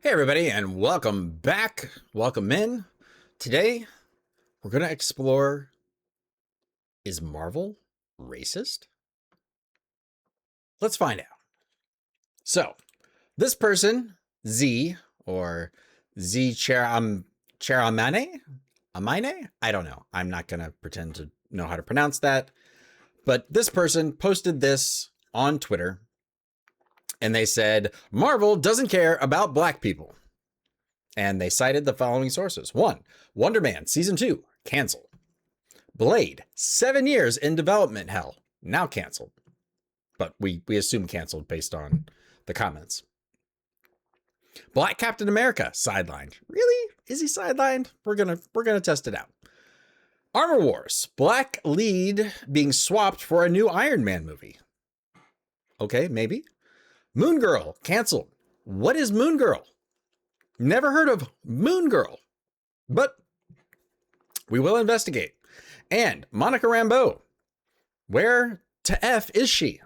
Hey everybody, and welcome back. Welcome in. Today, we're going to explore, is Marvel racist? Let's find out. So, this person, Z, or Z Charamane? Amine? I don't know. I'm not going to pretend to know how to pronounce that. But this person posted this on Twitter, and they said, Marvel doesn't care about black people. And they cited the following sources. 1. Wonder Man Season 2, canceled. Blade, 7 years in development hell, now canceled. But we assume canceled based on the comments. Black Captain America, sidelined. Really? Is he sidelined? We're gonna test it out. Armor Wars, black lead being swapped for a new Iron Man movie. Okay, maybe. Moon Girl, canceled. What is Moon Girl? Never heard of Moon Girl, but we will investigate. And Monica Rambeau, where to F is she?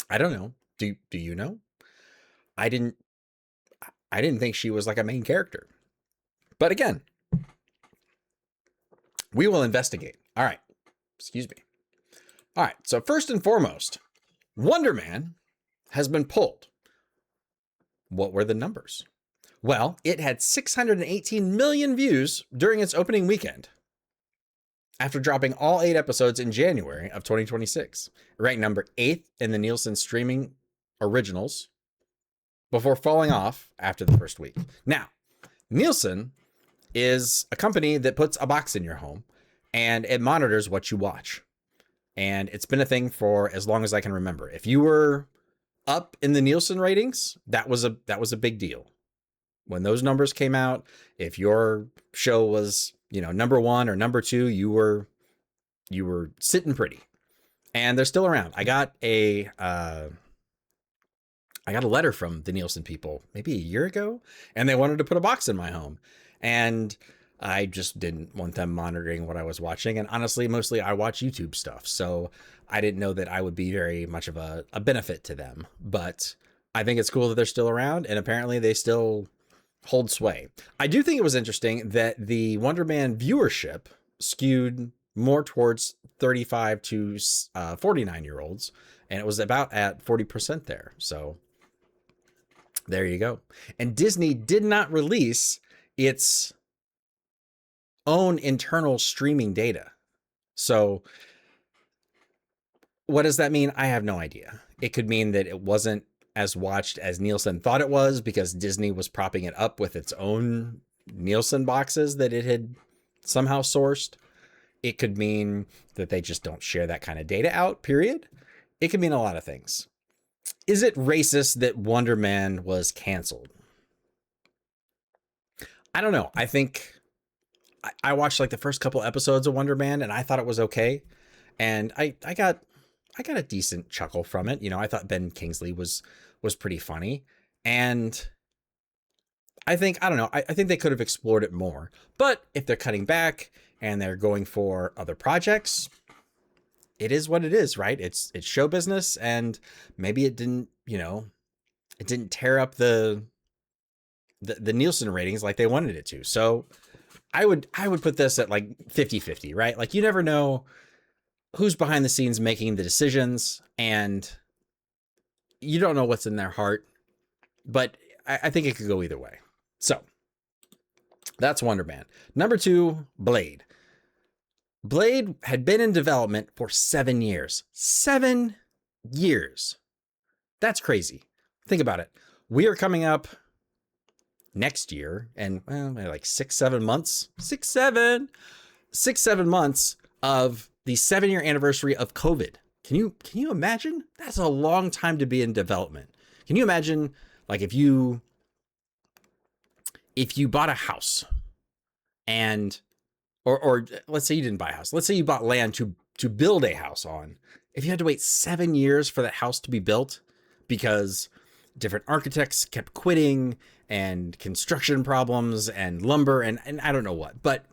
I don't know. Do you know? I didn't think she was like a main character. But again, we will investigate. All right. Excuse me. All right. So first and foremost, Wonder Man has been pulled. What were the numbers? Well, it had 618 million views during its opening weekend after dropping all 8 episodes in January of 2026. It ranked number 8th in the Nielsen streaming originals before falling off after the first week. Now, Nielsen is a company that puts a box in your home and it monitors what you watch. And it's been a thing for as long as I can remember. If you were up in the Nielsen ratings, that was a big deal. When those numbers came out, if your show was, number 1 or number 2, you were sitting pretty. And they're still around. I got a letter from the Nielsen people maybe a year ago, and they wanted to put a box in my home. And I just didn't want them monitoring what I was watching. And honestly, mostly I watch YouTube stuff. So I didn't know that I would be very much of a benefit to them. But I think it's cool that they're still around, and apparently they still hold sway. I do think it was interesting that the Wonder Man viewership skewed more towards 35 to 49-year-olds, and it was about at 40% there. So there you go. And Disney did not release its own internal streaming data. So what does that mean? I have no idea. It could mean that it wasn't as watched as Nielsen thought it was because Disney was propping it up with its own Nielsen boxes that it had somehow sourced. It could mean that they just don't share that kind of data out, period. It could mean a lot of things. Is it racist that Wonder Man was canceled? I don't know. I think I watched like the first couple episodes of Wonder Man and I thought it was okay. And I got a decent chuckle from it. I thought Ben Kingsley was pretty funny. And I think they could have explored it more. But if they're cutting back and they're going for other projects, it is what it is, right? It's show business, and maybe it didn't tear up the Nielsen ratings like they wanted it to. So I would put this at like 50-50, right? Like you never know who's behind the scenes making the decisions, and you don't know what's in their heart, but I think it could go either way. So that's Wonder Man. Number 2, Blade. Blade had been in development for 7 years. 7 years. That's crazy. Think about it. We are coming up next year, and like 6-7 months. 6-7 months of the 7-year anniversary of COVID. Can you imagine? That's a long time to be in development. Can you imagine, like, if you bought a house and or let's say you didn't buy a house. Let's say you bought land to build a house on. If you had to wait 7 years for that house to be built because different architects kept quitting and construction problems and lumber and I don't know what, but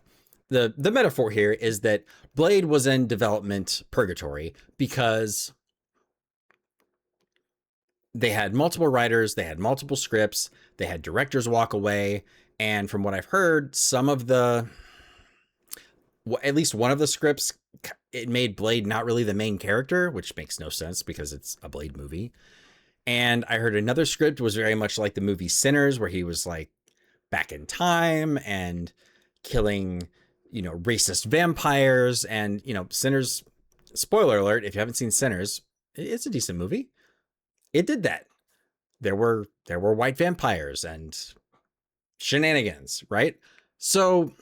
the metaphor here is that Blade was in development purgatory because they had multiple writers, they had multiple scripts, they had directors walk away, and from what I've heard, some of the, at least one of the scripts, it made Blade not really the main character, which makes no sense because it's a Blade movie. And I heard another script was very much like the movie Sinners, where he was like back in time and killing, racist vampires. And, Sinners, spoiler alert, if you haven't seen Sinners, it's a decent movie. It did that. There were white vampires and shenanigans, right? So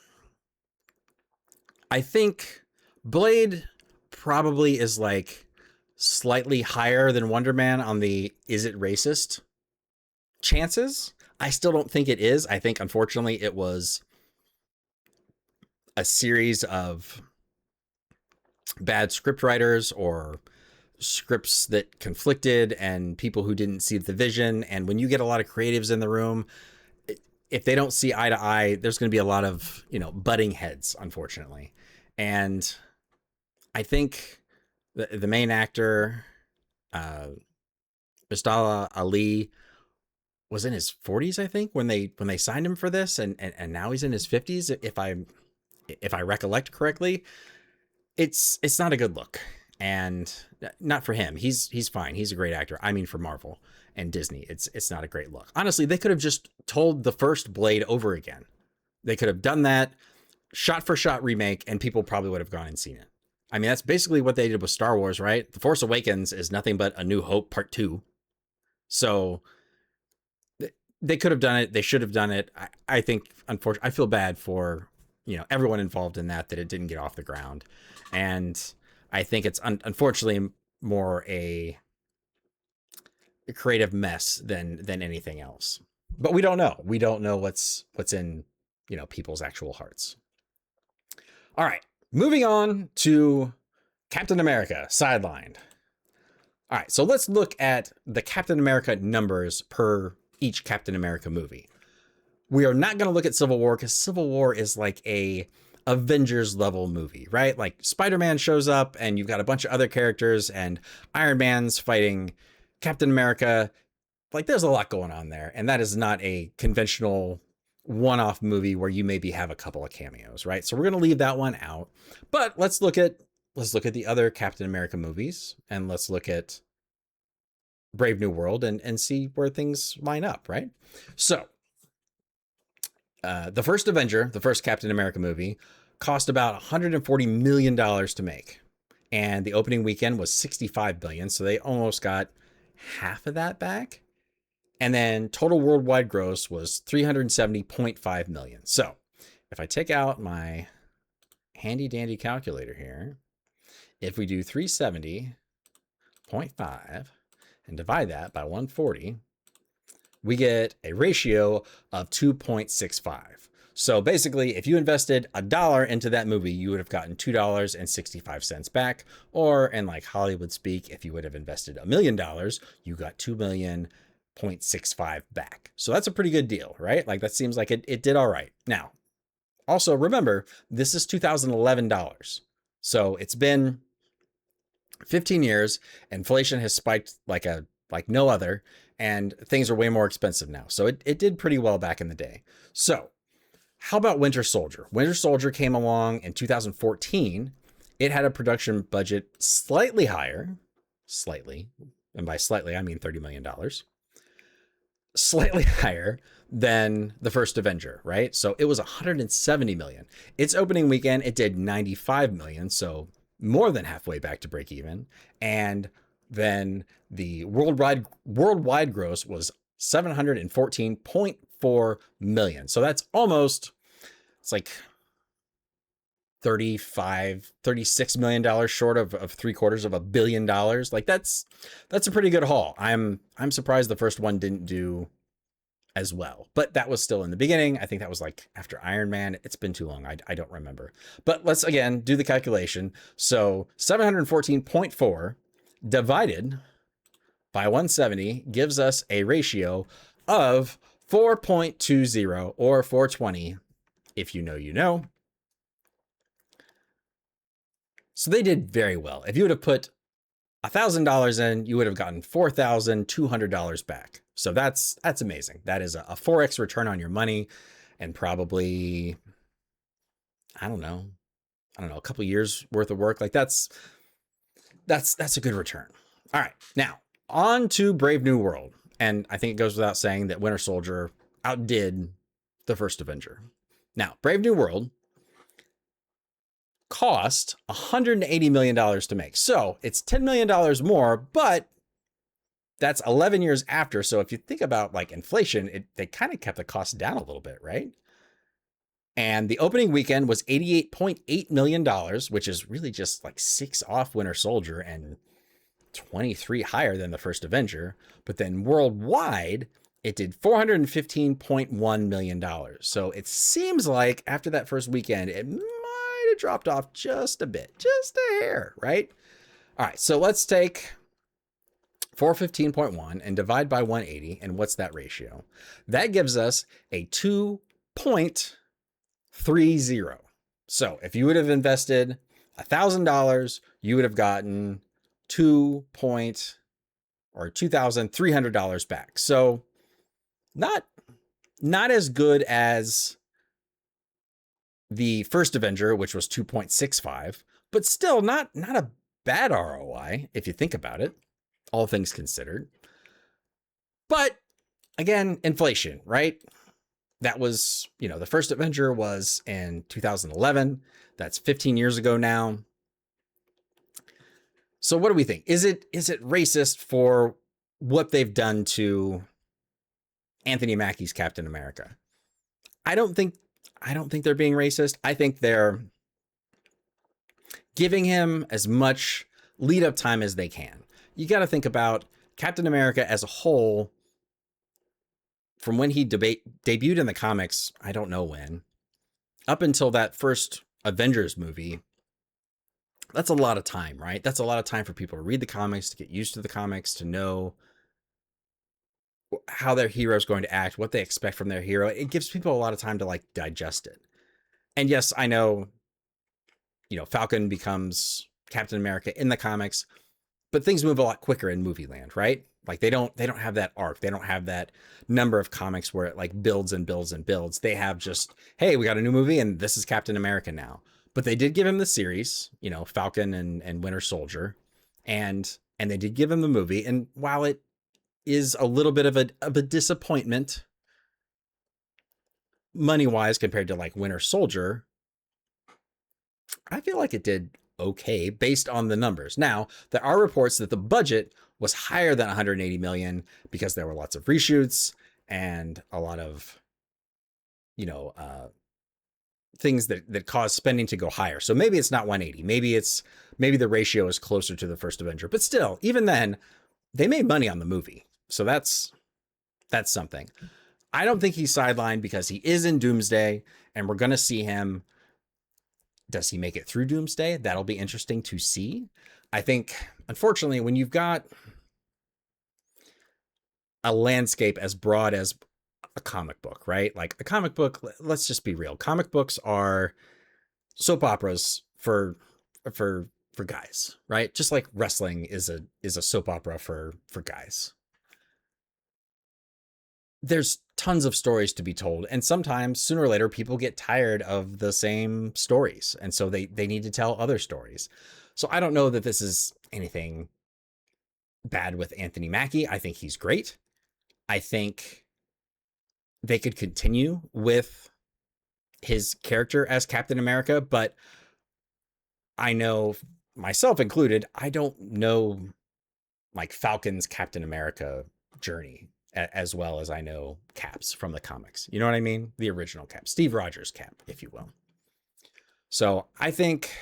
I think Blade probably is like slightly higher than Wonder Man on the is it racist chances. I still don't think it is. I think, unfortunately, it was a series of bad scriptwriters or scripts that conflicted and people who didn't see the vision. And when you get a lot of creatives in the room, if they don't see eye to eye, there's going to be a lot of, butting heads, unfortunately. And I think the main actor, Mahershala Ali, was in his 40s, I think, when they signed him for this, and now he's in his 50s, if I recollect correctly. It's not a good look, and not for him. He's fine. He's a great actor. I mean, for Marvel and Disney, it's not a great look. Honestly, they could have just told the first Blade over again. They could have done that shot for shot remake, and people probably would have gone and seen it. I mean, that's basically what they did with Star Wars, right? The Force Awakens is nothing but A New Hope Part 2. So they could have done it. They should have done it. I think, unfortunately, I feel bad for, everyone involved in that it didn't get off the ground. And I think it's unfortunately more a creative mess than anything else. But we don't know. We don't know what's in, people's actual hearts. All right, moving on to Captain America, sidelined. All right, so let's look at the Captain America numbers per each Captain America movie. We are not going to look at Civil War because Civil War is like a Avengers level movie, right? Like Spider-Man shows up and you've got a bunch of other characters and Iron Man's fighting Captain America. Like there's a lot going on there. And that is not a conventional one-off movie where you maybe have a couple of cameos, right? So we're going to leave that one out. But let's look at the other Captain America movies, and let's look at Brave New World and see where things line up, right? So the first Avenger, the first Captain America movie, cost about $140 million to make. And the opening weekend was $65 billion. So they almost got half of that back. And then total worldwide gross was $370.5 million. So if I take out my handy dandy calculator here, if we do 370.5 and divide that by 140, we get a ratio of 2.65. So basically, if you invested $1 into that movie, you would have gotten $2.65 back. Or in like Hollywood speak, if you would have invested $1 million, you got $2.65 back. So that's a pretty good deal, right? Like that seems like it did all right. Now, also remember, this is 2011 dollars. So it's been 15 years. Inflation has spiked like no other, and things are way more expensive now. So it did pretty well back in the day. So how about Winter Soldier? Winter Soldier came along in 2014. It had a production budget slightly higher, and by slightly, I mean $30 million, slightly higher than the first Avenger, right? So it was $170 million. Its opening weekend, it did $95 million. So more than halfway back to break even. And then the worldwide gross was $714.4 million. So that's almost, it's like $36 million short of $750 million. Like that's a pretty good haul. I'm surprised the first one didn't do as well, but that was still in the beginning. I think that was like after Iron Man. It's been too long. I don't remember, but let's again do the calculation. So 714.4 divided by 170 gives us a ratio of 4.20, or 420. If you know, you know. So they did very well. If you would have put $1,000 in, you would have gotten $4,200 back. So that's amazing. That is a 4x return on your money, and probably, I don't know, a couple years worth of work. Like that's a good return. All right, now on to Brave New World, and I think it goes without saying that Winter Soldier outdid the first Avenger. Now, Brave New World cost $180 million to make. So it's $10 million more, but that's 11 years after. So if you think about like inflation, they kind of kept the cost down a little bit, right? And the opening weekend was $88.8 million, which is really just like 6 off Winter Soldier and 23 higher than the first Avenger. But then worldwide, it did $415.1 million. So it seems like after that first weekend, it might have dropped off just a bit, just a hair, right? All right, so let's take 415.1 and divide by 180. And what's that ratio? That gives us a 2.30. So if you would have invested $1,000, you would have gotten $2,300 back. So not as good as the first Avenger, which was 2.65, but still not a bad ROI if you think about it, all things considered. But again, inflation, right? That was, the first Avenger was in 2011. That's 15 years ago now. So what do we think? Is it racist for what they've done to Anthony Mackie's Captain America? I don't think they're being racist. I think they're giving him as much lead up time as they can. You got to think about Captain America as a whole. From when he debuted in the comics, I don't know when, up until that first Avengers movie, that's a lot of time, right? That's a lot of time for people to read the comics, to get used to the comics, to know how their hero is going to act, what they expect from their hero. It gives people a lot of time to like digest it. And yes, I know, Falcon becomes Captain America in the comics, but things move a lot quicker in movie land, right? Like they don't have that arc. They don't have that number of comics where it like builds and builds and builds. They have just, hey, we got a new movie and this is Captain America now. But they did give him the series, Falcon and Winter Soldier, and they did give him the movie. And while it is a little bit of a disappointment money-wise compared to like Winter Soldier, I feel like it did okay based on the numbers. Now, there are reports that the budget was higher than 180 million because there were lots of reshoots and a lot of, things that cause spending to go higher. So maybe it's not 180. Maybe the ratio is closer to the first Avenger. But still, even then, they made money on the movie. So that's something. I don't think he's sidelined because he is in Doomsday, and we're going to see him. Does he make it through Doomsday? That'll be interesting to see. I think, unfortunately, when you've got a landscape as broad as a comic book, right? Like a comic book, let's just be real. Comic books are soap operas for guys, right? Just like wrestling is a soap opera for guys. There's tons of stories to be told, and sometimes sooner or later people get tired of the same stories, and so they need to tell other stories. So I don't know that this is anything bad with Anthony Mackie. I think he's great. I think they could continue with his character as Captain America, but I know, myself included, I don't know like Falcon's Captain America journey as well as I know Cap's from the comics. You know what I mean? The original Cap, Steve Rogers Cap, if you will. So I think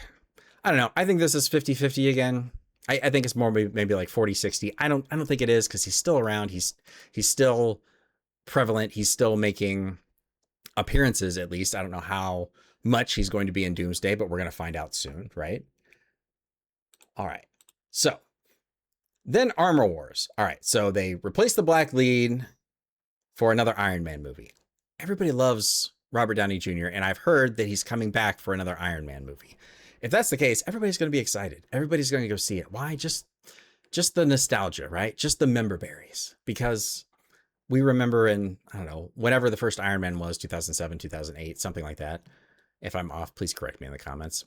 this is 50-50 again. I think it's more maybe like 40-60. I don't think it is, because he's still around. He's still prevalent. He's still making appearances, at least. I don't know how much he's going to be in Doomsday, but we're going to find out soon, right? All right. So then Armor Wars. All right. So they replaced the black lead for another Iron Man movie. Everybody loves Robert Downey Jr., and I've heard that he's coming back for another Iron Man movie. If that's the case, everybody's going to be excited. Everybody's going to go see it. Why? Just just the nostalgia, right? Just the member berries, because we remember in, I don't know, whenever the first Iron Man was, 2007, 2008, something like that. If I'm off, please correct me in the comments.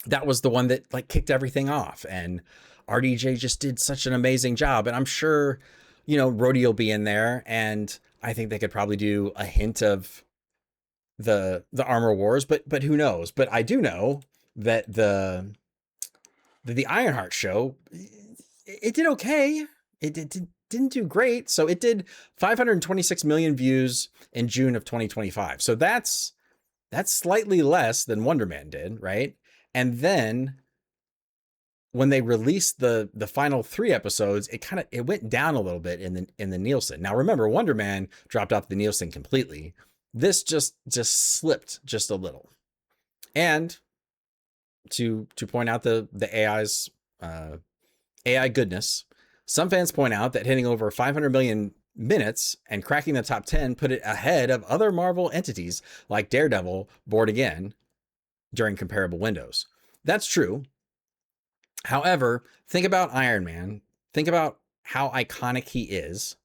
That was the one that like kicked everything off, and RDJ just did such an amazing job. And I'm sure, Rhodey will be in there, and I think they could probably do a hint of the Armor Wars, but who knows? But I do know that the Ironheart show, it did okay. Didn't do great. So it did 526 million views in June of 2025. So that's slightly less than Wonder Man did, right? And then when they released the final 3 episodes, it went down a little bit in the Nielsen. Now remember, Wonder Man dropped off the Nielsen completely. This just slipped just a little. And to point out the AI's AI goodness, some fans point out that hitting over 500 million minutes and cracking the top 10 put it ahead of other Marvel entities like Daredevil, Born Again during comparable windows. That's true. However, think about Iron Man. Think about how iconic he is.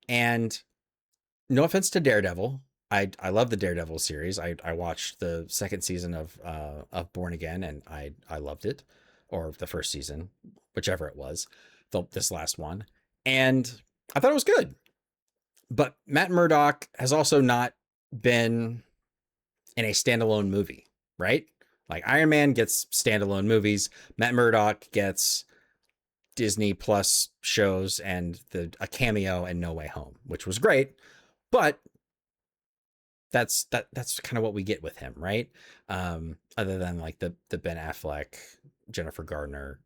And no offense to Daredevil, I love the Daredevil series. I watched the second season of Born Again, and I loved it, or the first season, whichever it was, this last one, and I thought it was good. But Matt Murdock has also not been in a standalone movie, right? Like Iron Man gets standalone movies, Matt Murdock gets Disney Plus shows and a cameo in No Way Home, which was great, but that's kind of what we get with him, right? Other than like the Ben Affleck, Jennifer Gardner,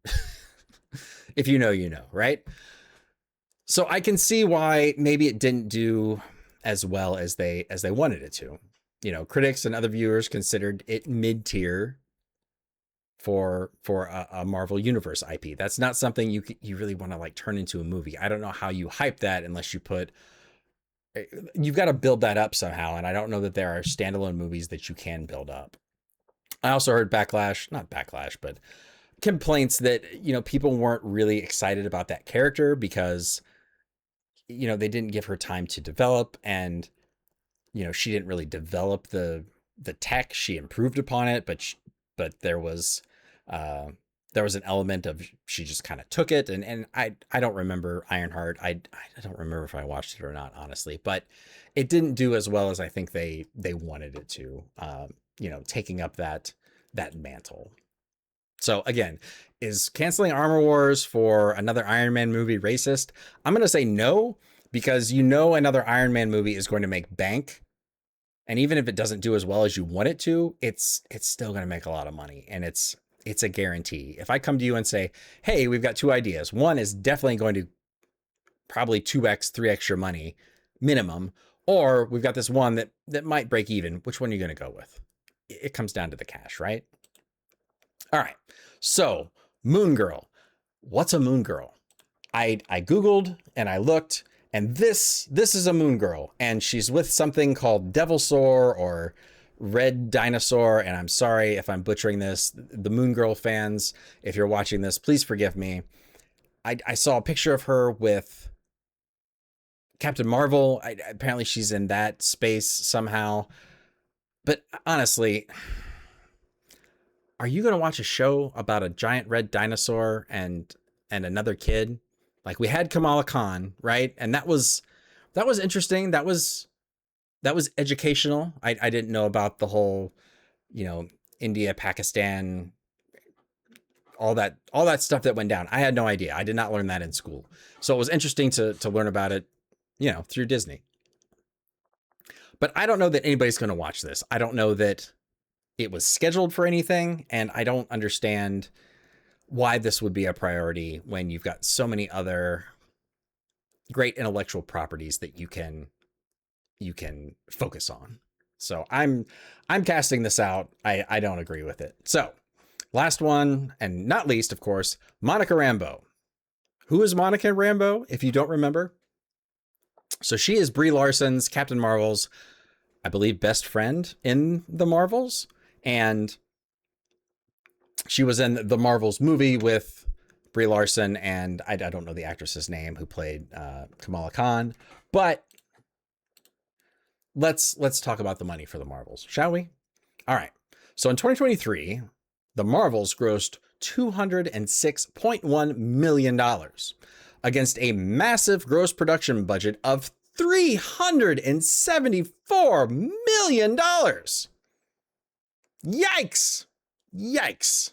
if you know, right? So I can see why maybe it didn't do as well as they wanted it to. Critics and other viewers considered it mid-tier for a Marvel Universe IP. That's not something you really want to like turn into a movie. I don't know how you hype that unless you've got to build that up somehow. And I don't know that there are standalone movies that you can build up. I also heard not backlash, but complaints that, people weren't really excited about that character because, they didn't give her time to develop, and, she didn't really develop the tech. She improved upon it, but there was an element of she just kind of took it, and I don't remember Ironheart. I don't remember if I watched it or not, honestly, but it didn't do as well as I think they wanted it to, taking up that mantle. So again, is canceling Armor Wars for another Iron Man movie racist? I'm going to say no, because another Iron Man movie is going to make bank. And even if it doesn't do as well as you want it to, it's still going to make a lot of money. And it's a guarantee. If I come to you and say, hey, we've got 2 ideas. One is definitely going to probably 2x, 3x your money minimum. Or we've got this one that might break even. Which one are you going to go with? It comes down to the cash, right? All right. So Moon Girl. What's a Moon Girl? I Googled and I looked, and this is a Moon Girl, and she's with something called Devilsaur or Red Dinosaur, and I'm sorry if I'm butchering this. The Moon Girl fans, if you're watching this, please forgive me. I saw a picture of her with Captain Marvel. Apparently she's in that space somehow. But honestly, are you going to watch a show about a giant red dinosaur and another kid? Like, we had Kamala Khan, right? And that was interesting. That was educational. I didn't know about the whole, India, Pakistan, all that stuff that went down. I had no idea. I did not learn that in school. So it was interesting to learn about it, through Disney. But I don't know that anybody's going to watch this. I don't know that it was scheduled for anything, and I don't understand why this would be a priority when you've got so many other great intellectual properties that you can focus on. So I'm casting this out. I don't agree with it. So last one, and not least, of course, Monica Rambeau. Who is Monica Rambeau, if you don't remember? So she is Brie Larson's, Captain Marvel's, I believe, best friend in the Marvels. And she was in the Marvels movie with Brie Larson, and I don't know the actress's name who played Kamala Khan, but let's talk about the money for the Marvels, shall we? All right. So in 2023, the Marvels grossed $206.1 million against a massive gross production budget of $374 million. Yikes! Yikes!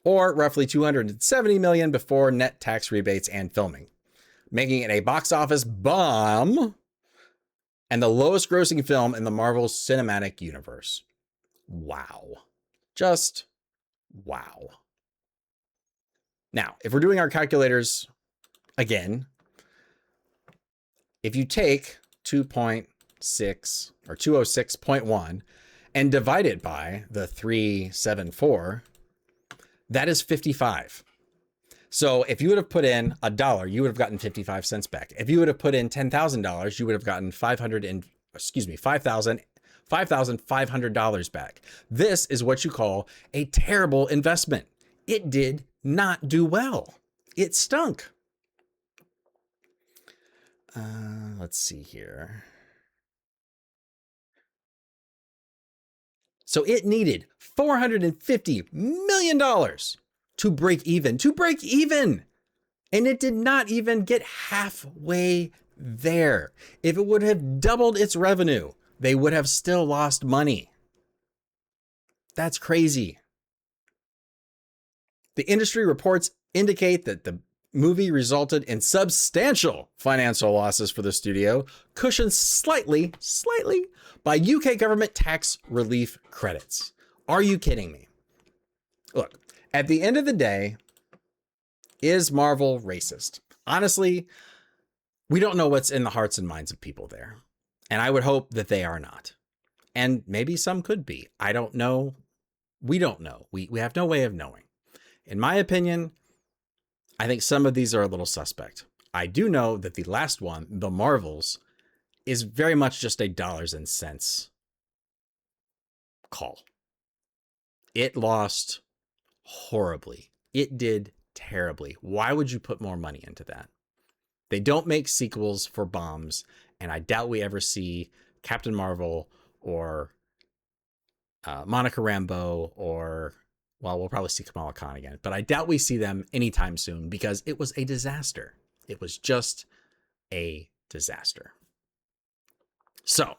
Or roughly $270 million before net tax rebates and filming, making it a box office bomb and the lowest grossing film in the Marvel Cinematic Universe. Wow. Just wow. Now, if we're doing our calculators again, if you take 2.6 or 206.1 and divide it by the 374, that is 55. So if you would have put in $1, you would have gotten 55 cents back. If you would have put in $10,000, you would have gotten $5,500 back. This is what you call a terrible investment. It did not do well. It stunk. Let's see here. So it needed $450 million to break even. And it did not even get halfway there. If it would have doubled its revenue, they would have still lost money. That's crazy. The industry reports indicate that the movie resulted in substantial financial losses for the studio, cushioned slightly by UK government tax relief credits. Are you kidding me? Look, at the end of the day, is Marvel racist? Honestly, we don't know what's in the hearts and minds of people there. And I would hope that they are not. And maybe some could be. I don't know. We don't know. We have no way of knowing. In my opinion, I think some of these are a little suspect. I do know that the last one, The Marvels, is very much just a dollars and cents call. It lost horribly. It did terribly. Why would you put more money into that? They don't make sequels for bombs, and I doubt we ever see Captain Marvel or Monica Rambeau or, well, we'll probably see Kamala Khan again, but I doubt we see them anytime soon because it was a disaster. It was just a disaster. So,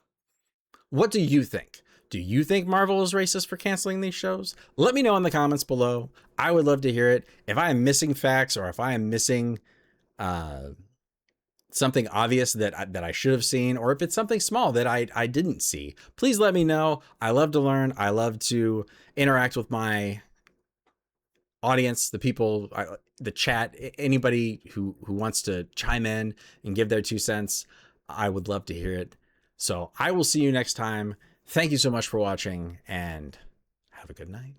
what do you think? Do you think Marvel is racist for canceling these shows? Let me know in the comments below. I would love to hear it. If I am missing facts or if I am missing something obvious that I should have seen, or if it's something small that I didn't see, please let me know. I love to learn. I love to interact with my audience, the people, the chat, anybody who wants to chime in and give their 2 cents. I would love to hear it. So I will see you next time. Thank you so much for watching and have a good night.